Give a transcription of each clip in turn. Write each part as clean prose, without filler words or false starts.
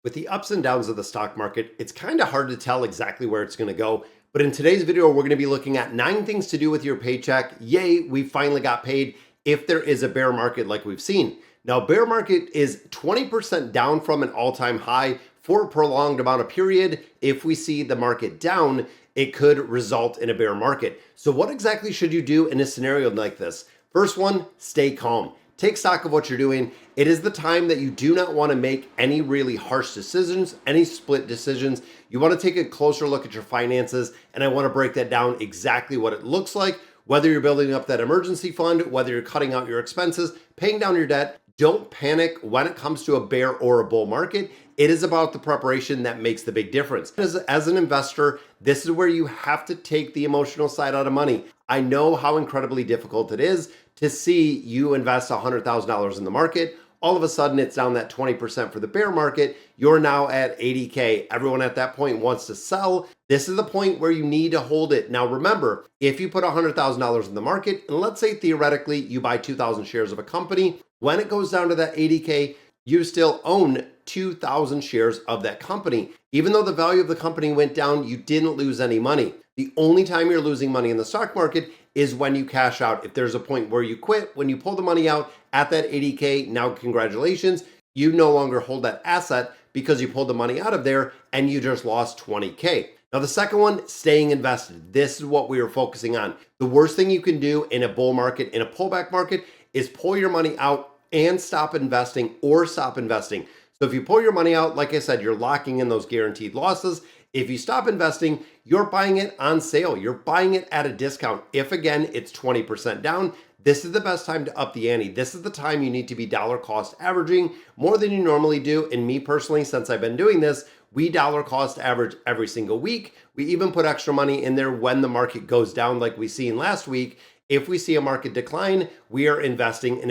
With the ups and downs of the stock market, it's kind of hard to tell exactly where it's going to go. But in today's video, we're going to be looking at 9 things to do with your paycheck. Yay, we finally got paid if there is a bear market like we've seen. Now, bear market is 20% down from an all-time high for a prolonged amount of period. If we see the market down, it could result in a bear market. So what exactly should you do in a scenario like this? First one, stay calm. Take stock of what you're doing. It is the time that you do not want to make any really harsh decisions, any split decisions. You want to take a closer look at your finances, and I want to break that down exactly what it looks like, whether you're building up that emergency fund, whether you're cutting out your expenses, paying down your debt. Don't panic when it comes to a bear or a bull market. It is about the preparation that makes the big difference. As an investor, this is where you have to take the emotional side out of money. I know how incredibly difficult it is to see you invest $100,000 in the market. All of a sudden, it's down that 20% for the bear market. You're now at 80K. Everyone at that point wants to sell. This is the point where you need to hold it. Now, remember, if you put $100,000 in the market, and let's say theoretically you buy 2,000 shares of a company, when it goes down to that 80K, you still own 2,000 shares of that company. Even though the value of the company went down, you didn't lose any money. The only time you're losing money in the stock market is when you cash out. If there's a point where you quit, when you pull the money out at that 80K, now congratulations, you no longer hold that asset because you pulled the money out of there and you just lost 20K. Now, the second one, staying invested. This is what we are focusing on. The worst thing you can do in a bull market, in a pullback market, is pull your money out and stop investing or stop investing. So if you pull your money out, like I said, you're locking in those guaranteed losses. If you stop investing, you're buying it on sale. You're buying it at a discount. If again, it's 20% down, this is the best time to up the ante. This is the time you need to be dollar cost averaging more than you normally do. And me personally, since I've been doing this, we dollar cost average every single week. We even put extra money in there when the market goes down, like we seen last week. If we see a market decline, we are investing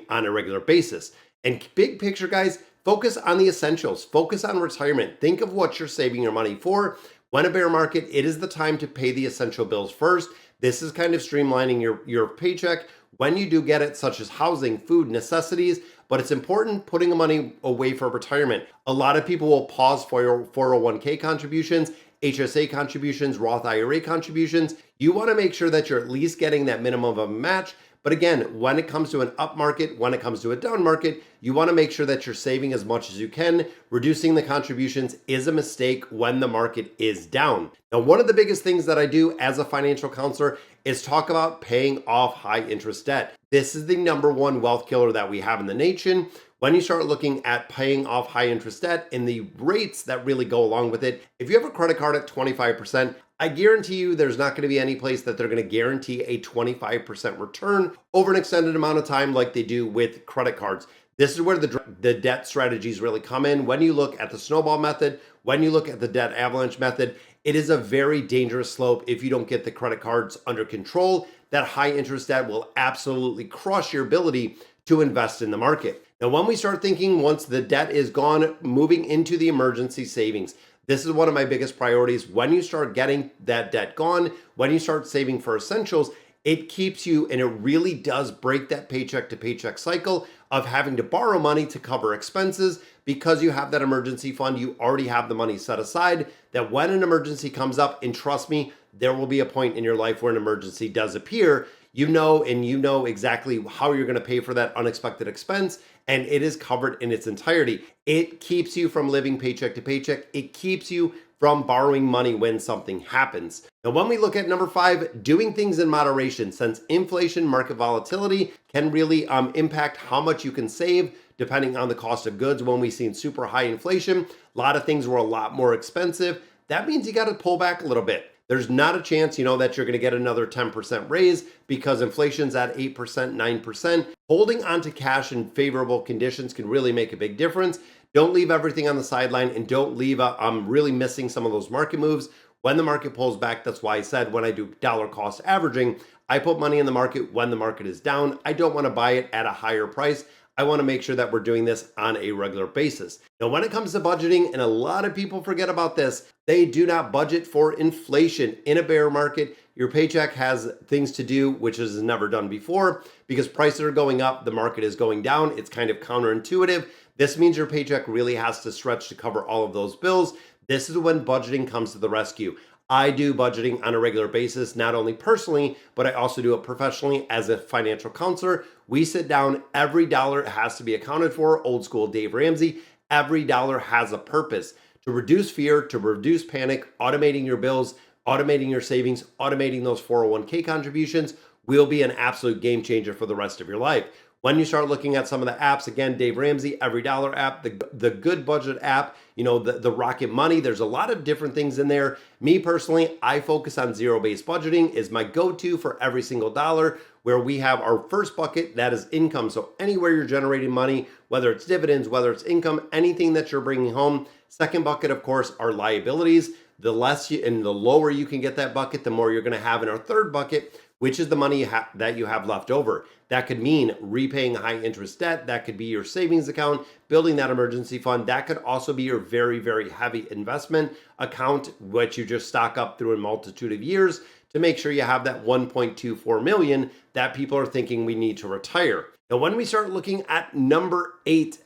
on a regular basis. And big picture, guys, focus on the essentials. Focus on retirement. Think of what you're saving your money for. When a bear market, it is the time to pay the essential bills first. This is kind of streamlining your paycheck when you do get it, such as housing, food, necessities, but it's important putting the money away for retirement. A lot of people will pause for your 401k contributions, HSA contributions, Roth IRA contributions. You want to make sure that you're at least getting that minimum of a match. But again, when it comes to an up market, when it comes to a down market, you want to make sure that you're saving as much as you can. Reducing the contributions is a mistake when the market is down. Now, one of the biggest things that I do as a financial counselor is talk about paying off high interest debt. This is the number one wealth killer that we have in the nation. When you start looking at paying off high interest debt and the rates that really go along with it, if you have a credit card at 25%, I guarantee you there's not going to be any place that they're going to guarantee a 25% return over an extended amount of time like they do with credit cards. This is where the debt strategies really come in. When you look at the snowball method, when you look at the debt avalanche method, it is a very dangerous slope if you don't get the credit cards under control. That high interest debt will absolutely crush your ability to invest in the market. Now, when we start thinking once the debt is gone, moving into the emergency savings, this is one of my biggest priorities. When you start getting that debt gone, when you start saving for essentials, it keeps you, and it really does break that paycheck to paycheck cycle of having to borrow money to cover expenses. Because you have that emergency fund, you already have the money set aside that when an emergency comes up, and trust me, there will be a point in your life where an emergency does appear, you know exactly how you're going to pay for that unexpected expense, and it is covered in its entirety. It keeps you from living paycheck to paycheck. It keeps you from borrowing money when something happens. Now, when we look at number 5, doing things in moderation, since inflation, market volatility can really impact how much you can save depending on the cost of goods. When we've seen super high inflation, a lot of things were a lot more expensive. That means you got to pull back a little bit. There's not a chance, that you're going to get another 10% raise because inflation's at 8%, 9%. Holding onto cash in favorable conditions can really make a big difference. Don't leave everything on the sideline, and don't leave really missing some of those market moves. When the market pulls back, that's why I said when I do dollar cost averaging, I put money in the market when the market is down. I don't want to buy it at a higher price. I want to make sure that we're doing this on a regular basis. Now, when it comes to budgeting, and a lot of people forget about this, they do not budget for inflation. In a bear market, your paycheck has things to do, which is never done before, because prices are going up, the market is going down. It's kind of counterintuitive. This means your paycheck really has to stretch to cover all of those bills. This is when budgeting comes to the rescue. I do budgeting on a regular basis, not only personally, but I also do it professionally as a financial counselor. We sit down, every dollar has to be accounted for, old school Dave Ramsey. Every dollar has a purpose to reduce fear, to reduce panic, automating your bills, automating your savings, automating those 401k contributions will be an absolute game changer for the rest of your life. When you start looking at some of the apps, again, Dave Ramsey, Every Dollar app, the Good Budget app, the Rocket Money, there's a lot of different things in there. Me personally, I focus on zero-based budgeting is my go-to for every single dollar, where we have our first bucket, that is income. So anywhere you're generating money, whether it's dividends, whether it's income, anything that you're bringing home. Second bucket, of course, are liabilities. The less and the lower you can get that bucket, the more you're going to have in our third bucket, which is the money that you have left over. That could mean repaying high interest debt. That could be your savings account, building that emergency fund. That could also be your very, very heavy investment account, which you just stock up through a multitude of years to make sure you have that 1.24 million that people are thinking we need to retire. Now, when we start looking at number 8,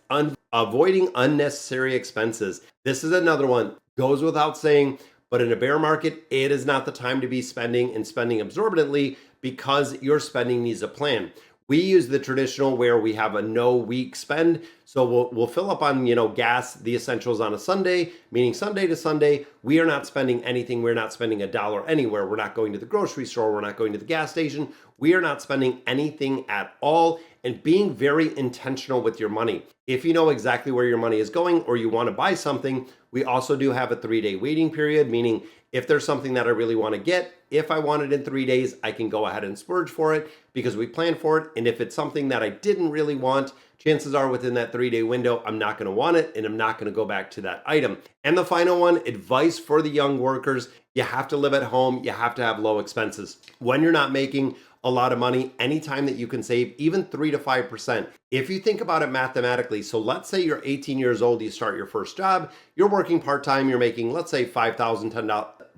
avoiding unnecessary expenses, this is another one. Goes without saying, but in a bear market, it is not the time to be spending and spending absorbently because your spending needs a plan. We use the traditional where we have a no week spend. So we'll fill up on, gas, the essentials on a Sunday, meaning Sunday to Sunday. We are not spending anything. We're not spending $1 anywhere. We're not going to the grocery store. We're not going to the gas station. We are not spending anything at all, and being very intentional with your money. If you know exactly where your money is going or you want to buy something, we also do have a 3-day waiting period, meaning if there's something that I really want to get, if I want it in 3 days, I can go ahead and splurge for it because we planned for it. And if it's something that I didn't really want, chances are within that 3-day window, I'm not going to want it and I'm not going to go back to that item. And the final one, advice for the young workers. You have to live at home. You have to have low expenses. When you're not making a lot of money, anytime that you can save even 3 to 5%. If you think about it mathematically, so let's say you're 18 years old, you start your first job, you're working part-time, you're making, let's say $5,000,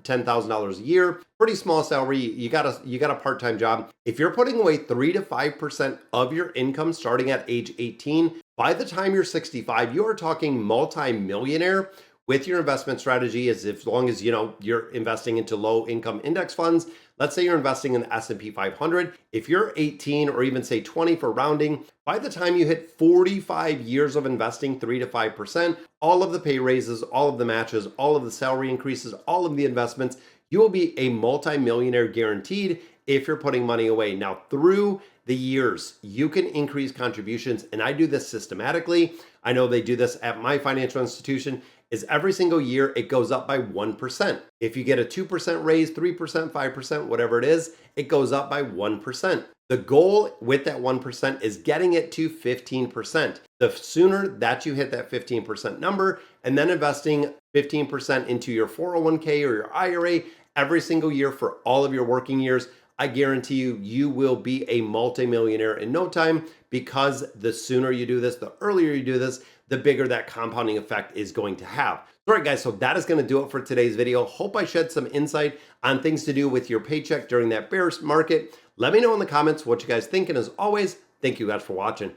$10,000 a year, pretty small salary, you got a part-time job. If you're putting away 3 to 5% of your income starting at age 18, by the time you're 65, you are talking multi-millionaire with your investment strategy. As long as you're investing into low income index funds. Let's say you're investing in the S&P 500. If you're 18 or even say 20 for rounding, by the time you hit 45 years of investing 3 to 5%, all of the pay raises, all of the matches, all of the salary increases, all of the investments, you will be a multi-millionaire guaranteed if you're putting money away. Now, through the years, you can increase contributions, and I do this systematically. I know they do this at my financial institution. Is every single year it goes up by 1%. If you get a 2% raise, 3%, 5%, whatever it is, it goes up by 1%. The goal with that 1% is getting it to 15%. The sooner that you hit that 15% number and then investing 15% into your 401k or your IRA every single year for all of your working years, I guarantee you, you will be a multimillionaire in no time, because the sooner you do this, the earlier you do this, the bigger that compounding effect is going to have. All right, guys, so that is going to do it for today's video. Hope I shed some insight on things to do with your paycheck during that bear market. Let me know in the comments what you guys think, and as always, thank you guys for watching.